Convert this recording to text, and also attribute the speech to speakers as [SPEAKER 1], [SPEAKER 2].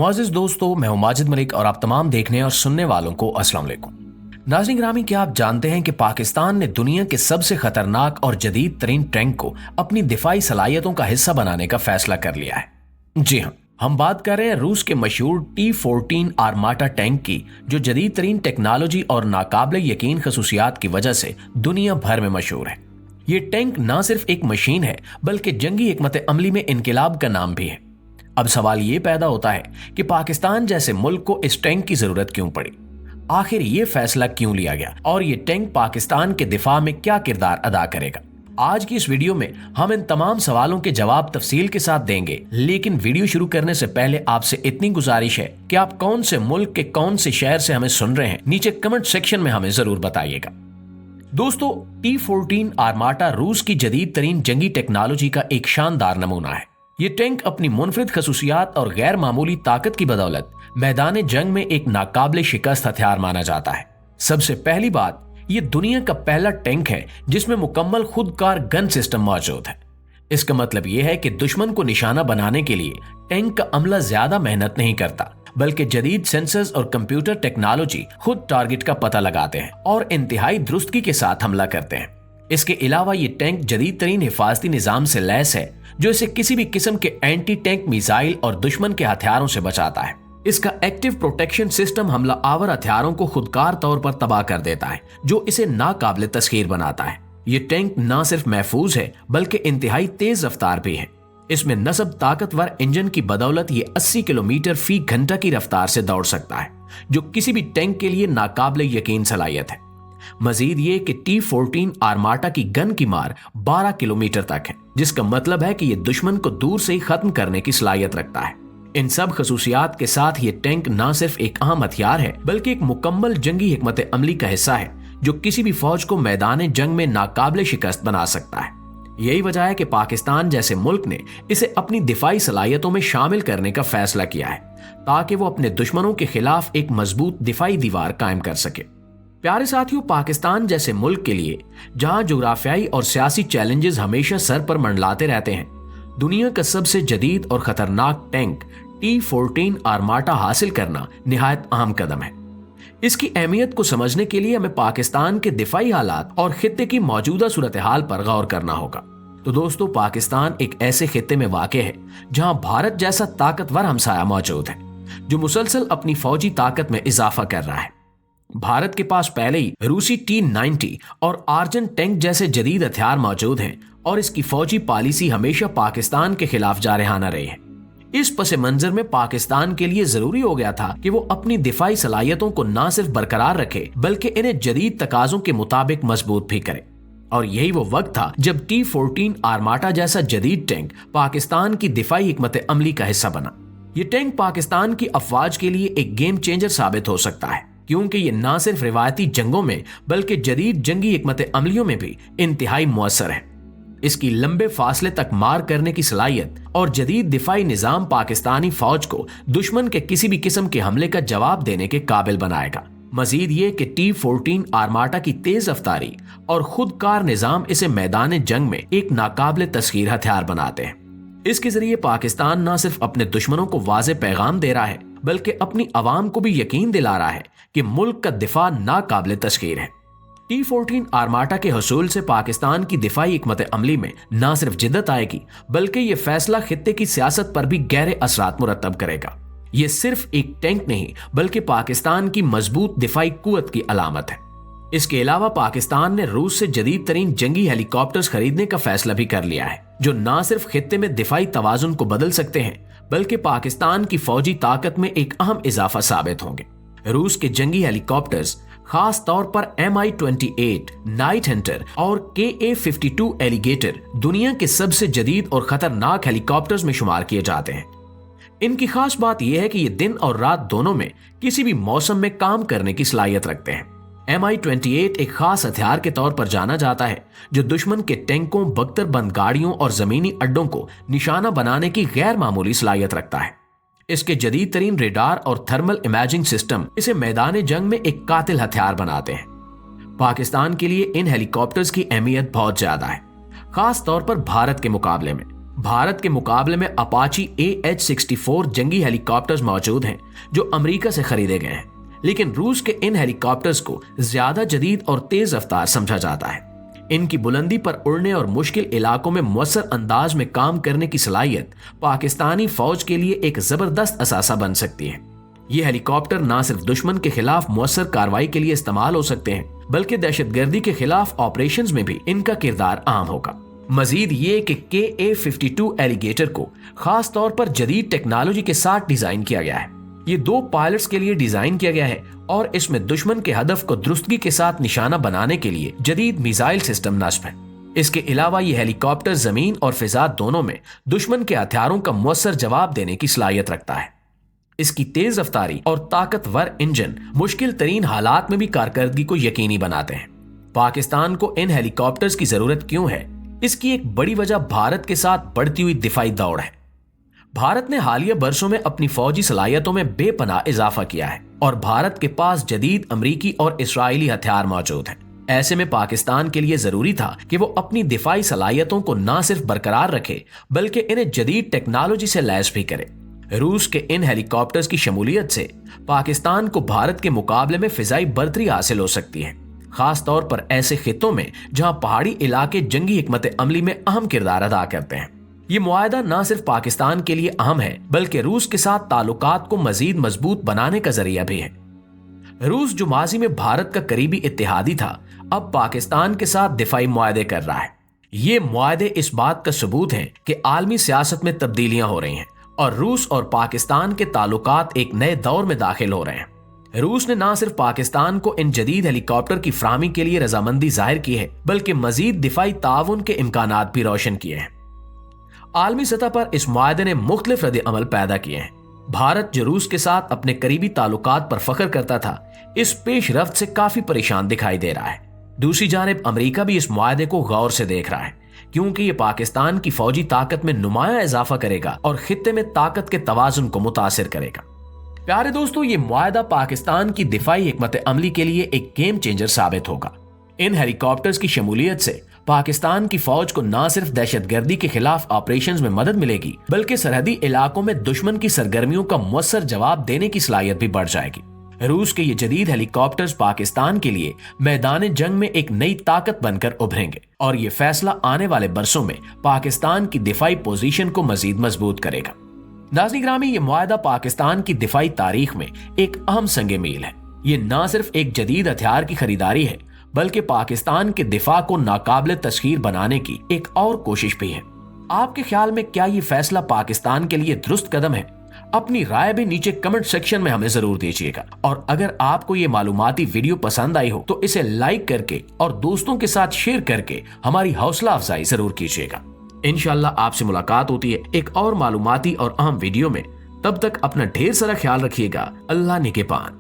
[SPEAKER 1] मुआज़िज़ दोस्तों, मैं हूं माजिद मलिक और आप तमाम देखने और सुनने वालों को अस्सलाम वालेकुम। नाज़रीन गिरामी, क्या आप जानते हैं कि पाकिस्तान ने दुनिया के सबसे खतरनाक और जदीद तरीन टैंक को अपनी दिफाई सलाहियतों का हिस्सा बनाने का फैसला कर लिया है। जी हाँ, हम बात कर रहे हैं रूस के मशहूर T-14 आर्माटा टैंक की, जो जदीद तरीन टेक्नोलॉजी और नाकाबिले यकीन खसूसियात की वजह से दुनिया भर में मशहूर है। ये टैंक न सिर्फ एक मशीन है बल्कि जंगी हिकमत अमली में इनकलाब का नाम भी है। अब सवाल ये पैदा होता है कि पाकिस्तान जैसे मुल्क को इस टैंक की जरूरत क्यों पड़ी, आखिर ये फैसला क्यों लिया गया और ये टैंक पाकिस्तान के दिफा में क्या किरदार अदा करेगा। आज की इस वीडियो में हम इन तमाम सवालों के जवाब तफसील के साथ देंगे, लेकिन वीडियो शुरू करने से पहले आपसे इतनी गुजारिश है कि आप कौन से मुल्क के कौन से शहर से हमें सुन रहे हैं, नीचे कमेंट सेक्शन में हमें जरूर बताइएगा। दोस्तों, T-14 आर्माटा रूस की जदीद तरीन जंगी टेक्नोलॉजी का एक शानदार नमूना है। ये टैंक अपनी मुनफरिद खसूसियात और गैर मामूली ताकत की बदौलत मैदान जंग में एक नाकाबिले शिकस्त हथियार माना जाता है। सबसे पहली बात, ये दुनिया का पहला टैंक है जिसमें मुकम्मल खुदकार गन सिस्टम मौजूद है। इसका मतलब यह है कि दुश्मन को निशाना बनाने के लिए टैंक का अमला ज्यादा मेहनत नहीं करता, बल्कि जदीद सेंसर्स और कंप्यूटर टेक्नोलॉजी खुद टारगेट का पता लगाते हैं और इंतहाई दुरुस्तगी के साथ हमला करते हैं। इसके अलावा ये टैंक जदीद तरीन हिफाजती निजाम से लैस है जो इसे किसी भी किस्म के एंटी टैंक मिसाइल और दुश्मन के हथियारों से बचाता है। इसका एक्टिव प्रोटेक्शन सिस्टम हमला आवर हथियारों को खुदकार तौर पर तबाह कर देता है, जो इसे नाकाबिले तस्खीर बनाता है। ये टैंक न सिर्फ महफूज है बल्कि इंतहाई तेज रफ्तार भी है। इसमें नस्ब ताकतवर इंजन की बदौलत ये 80 किलोमीटर फी घंटा की रफ्तार से दौड़ सकता है, जो किसी भी टैंक के लिए नाकाबिले यकीन सलाहियत है। मजीद ये कि T-14 आर्माटा की गन की मार 12 किलोमीटर तक है, जिसका मतलब है कि ये दुश्मन को दूर से ही खत्म करने की सलाहियत रखता है। इन सब खसूसियात के साथ ये टैंक न सिर्फ एक अहम हथियार है बल्कि एक मुकम्मल जंगी हिकमत अमली का हिस्सा है, जो किसी भी फौज को मैदान जंग में नाकाबिले शिकस्त बना सकता है। यही वजह है कि पाकिस्तान जैसे मुल्क ने इसे अपनी दिफाई सलाहियतों में शामिल करने का फैसला किया है, ताकि वो अपने दुश्मनों के खिलाफ एक मजबूत दिफाई दीवार कायम कर सके। प्यारे साथियों, पाकिस्तान जैसे मुल्क के लिए जहां जोग्राफियाई और सियासी चैलेंजेस हमेशा सर पर मंडलाते रहते हैं, दुनिया का सबसे जदीद और खतरनाक टैंक T-14 आर्माटा हासिल करना निहायत अहम कदम है। इसकी अहमियत को समझने के लिए हमें पाकिस्तान के दिफाई हालात और खित्ते की मौजूदा सूरत हाल पर गौर करना होगा। तो दोस्तों, पाकिस्तान एक ऐसे खित्ते में वाक़े है जहां भारत जैसा ताकतवर हमसाया मौजूद है, जो मुसलसल अपनी फौजी ताकत में इजाफा कर रहा है। भारत के पास पहले ही रूसी T-90 और आर्जन टैंक जैसे जदीद हथियार मौजूद हैं और इसकी फौजी पॉलिसी हमेशा पाकिस्तान के खिलाफ जारहाना रही है। इस पस मंजर में पाकिस्तान के लिए जरूरी हो गया था कि वो अपनी दिफाई सलाहियतों को न सिर्फ बरकरार रखे बल्कि इन्हें जदीद तकाजों के मुताबिक मजबूत भी करे। और यही वो वक्त था जब T-14 आर्माटा जैसा जदीद टैंक पाकिस्तान की दिफाई हिकमत अमली का हिस्सा बना। ये टैंक पाकिस्तान की अफवाज के लिए एक गेम चेंजर साबित हो सकता है, क्योंकि ये न सिर्फ रिवायती जंगों में बल्कि जदीद जंगी हिकमत अमलियों में भी इंतहाई मुअस्सर है। इसकी लंबे फासले तक मार करने की सलाहियत और जदीद दिफाई निजाम पाकिस्तानी फौज को दुश्मन के किसी भी किस्म के हमले का जवाब देने के काबिल बनाएगा। मजीद ये कि T-14 आर्माटा की तेज रफ्तारी और खुदकार निजाम इसे मैदान जंग में एक नाकाबिले तस्खीर हथियार बनाते हैं। इसके जरिए पाकिस्तान न सिर्फ अपने दुश्मनों को वाज़ेह पैगाम दे रहा है बल्कि अपनी आवाम को भी यकीन दिला रहा है कि मुल्क का दिफा नाकाबिले तस्खीर है। T-14 आर्माटा के हसूल से पाकिस्तान की दिफाई हिकमत अमली में न सिर्फ जिद्दत आएगी बल्कि ये फैसला खित्ते की सियासत पर भी गहरे असरात मुरत्तब करेगा। ये सिर्फ एक टैंक नहीं बल्कि पाकिस्तान की मजबूत दिफाई कुव्वत की अलामत है। इसके अलावा पाकिस्तान ने रूस से जदीद तरीन जंगी हेलीकॉप्टर्स खरीदने का फैसला भी कर लिया है, जो न सिर्फ खित्ते में दिफाई तवाजुन को बदल सकते हैं बल्कि पाकिस्तान की फौजी ताकत में एक अहम इजाफा साबित होंगे। रूस के जंगी हेलीकॉप्टर्स खास तौर पर Mi-28, नाइट हंटर और Ka-52 एलिगेटर दुनिया के सबसे जदीद और खतरनाक हेलीकॉप्टर्स में शुमार किए जाते हैं। इनकी खास बात यह है कि ये दिन और रात दोनों में किसी भी मौसम में काम करने की सलाहियत रखते हैं। Mi-28 एक खास हथियार के तौर पर जाना जाता है, जो दुश्मन के टैंकों, बख्तरबंद गाड़ियों और जमीनी अड्डों को निशाना बनाने की गैर मामूली सलाहियत रखता है। इसके जदीद तरीन रेडार और थर्मल इमेजिंग सिस्टम इसे मैदान जंग में एक कातिल हथियार बनाते हैं। पाकिस्तान के लिए इन हेलीकॉप्टर्स की अहमियत बहुत ज्यादा है, खास तौर पर भारत के मुकाबले में, भारत के मुकाबले में अपाची AH-64 जंगी हेलीकॉप्टर्स मौजूद हैं जो अमेरिका से खरीदे गए हैं, लेकिन रूस के इन हेलीकॉप्टर्स को ज्यादा जदीद और तेज रफ्तार समझा जाता है। इनकी बुलंदी पर उड़ने और मुश्किल इलाकों में मुअस्सर अंदाज में काम करने की सलाहियत पाकिस्तानी फौज के लिए एक जबरदस्त असासा बन सकती है। ये हेलीकॉप्टर न सिर्फ दुश्मन के खिलाफ मुअस्सर कार्रवाई के लिए इस्तेमाल हो सकते हैं, बल्कि दहशतगर्दी के खिलाफ ऑपरेशंस में भी इनका किरदार अहम होगा। मजीद ये कि KA-52 एलिगेटर को खास तौर पर जदीद टेक्नोलॉजी के साथ डिजाइन किया गया है। ये 2 पायलट्स के लिए डिजाइन किया गया है और इसमें दुश्मन के हदफ को दुरुस्तगी के साथ निशाना बनाने के लिए जदीद मिसाइल सिस्टम नस्ब है। इसके अलावा ये हेलीकॉप्टर जमीन और फिजा दोनों में दुश्मन के हथियारों का मुअस्सर जवाब देने की सलाहियत रखता है। इसकी तेज रफ्तारी और ताकतवर इंजन मुश्किल तरीन हालात में भी कारकर्दगी को यकीनी बनाते हैं। पाकिस्तान को इन हेलीकॉप्टर्स की जरूरत क्यों है? इसकी एक बड़ी वजह भारत के साथ बढ़ती हुई दिफाई दौड़ है। भारत ने हालिया बरसों में अपनी फौजी सलाहियतों में बेपनाह इजाफा किया है और भारत के पास जदीद अमरीकी और इस्राइली हथियार मौजूद हैं। ऐसे में पाकिस्तान के लिए जरूरी था कि वो अपनी दिफाई सलाहियतों को न सिर्फ बरकरार रखे बल्कि इन्हें जदीद टेक्नोलॉजी से लैस भी करे। रूस के इन हेलीकॉप्टर्स की शमूलियत से पाकिस्तान को भारत के मुकाबले में फिजाई बर्तरी हासिल हो सकती है, खास तौर पर ऐसे खित्तों में जहां पहाड़ी इलाके जंगी हिकमत अमली में अहम किरदार अदा करते हैं। ये मुआहदा न सिर्फ पाकिस्तान के लिए अहम है बल्कि रूस के साथ ताल्लुकात को मजीद मजबूत बनाने का जरिया भी है। रूस जो माजी में भारत का करीबी इत्तेहादी था, अब पाकिस्तान के साथ दिफाई मुआहदे कर रहा है। ये मुआहदे इस बात का सबूत हैं कि आलमी सियासत में तब्दीलियां हो रही हैं और रूस और पाकिस्तान के ताल्लुकात एक नए दौर में दाखिल हो रहे हैं। रूस ने न सिर्फ पाकिस्तान को इन जदीद हेलीकॉप्टर की फराहमी के लिए रजामंदी जाहिर की है बल्कि मजीद दिफाई ताउन के इम्कानात भी रोशन किए हैं। आलमी सतह पर इस मुआहदे ने मुख्तलिफ रद्द अमल पैदा किए हैं। भारत जो रूस के साथ अपने करीबी ताल्लुकात पर फख्र करता था, इस पेशरफ्त से काफी परेशान दिखाई दे रहा है। दूसरी जानिब अमेरिका भी इस मुआहदे को गौर से देख रहा है क्योंकि ये पाकिस्तान की फौजी ताकत में नुमाया इजाफा करेगा और खित्ते में ताकत के तवाजुन को मुतासिर करेगा। प्यारे दोस्तों, ये मुआहदा पाकिस्तान की दिफाई हिकमत अमली के लिए एक गेम चेंजर साबित होगा। इन हेलीकॉप्टर्स की शमूलियत से पाकिस्तान की फौज को न सिर्फ दहशतगर्दी के खिलाफ ऑपरेशंस में मदद मिलेगी बल्कि सरहदी इलाकों में दुश्मन की सरगर्मियों का मुअस्सर जवाब देने की सलाहियत भी बढ़ जाएगी। रूस के ये जदीद हेलीकॉप्टर्स पाकिस्तान के लिए मैदान जंग में एक नई ताकत बनकर उभरेंगे और ये फैसला आने वाले बरसों में पाकिस्तान की दिफाई पोजीशन को मजीद मजबूत करेगा। नाज़रीन ग्रामी, ये मुआहदा पाकिस्तान की दिफाई तारीख में एक अहम संगे मील है। ये न सिर्फ एक जदीद हथियार की खरीदारी है बल्कि पाकिस्तान के दिफा को नाकाबिल तस्खीर बनाने की एक और कोशिश भी है। आपके ख्याल में क्या ये फैसला पाकिस्तान के लिए दुरुस्त कदम है? अपनी राय भी नीचे कमेंट सेक्शन में हमें जरूर दीजिएगा और अगर आपको ये मालूमाती वीडियो पसंद आई हो तो इसे लाइक करके और दोस्तों के साथ शेयर करके हमारी हौसला अफजाई जरूर कीजिएगा। इंशाल्लाह आपसे मुलाकात होती है एक और मालूमाती और अहम वीडियो में। तब तक अपना ढेर सारा ख्याल रखिएगा। अल्लाह निगहबान।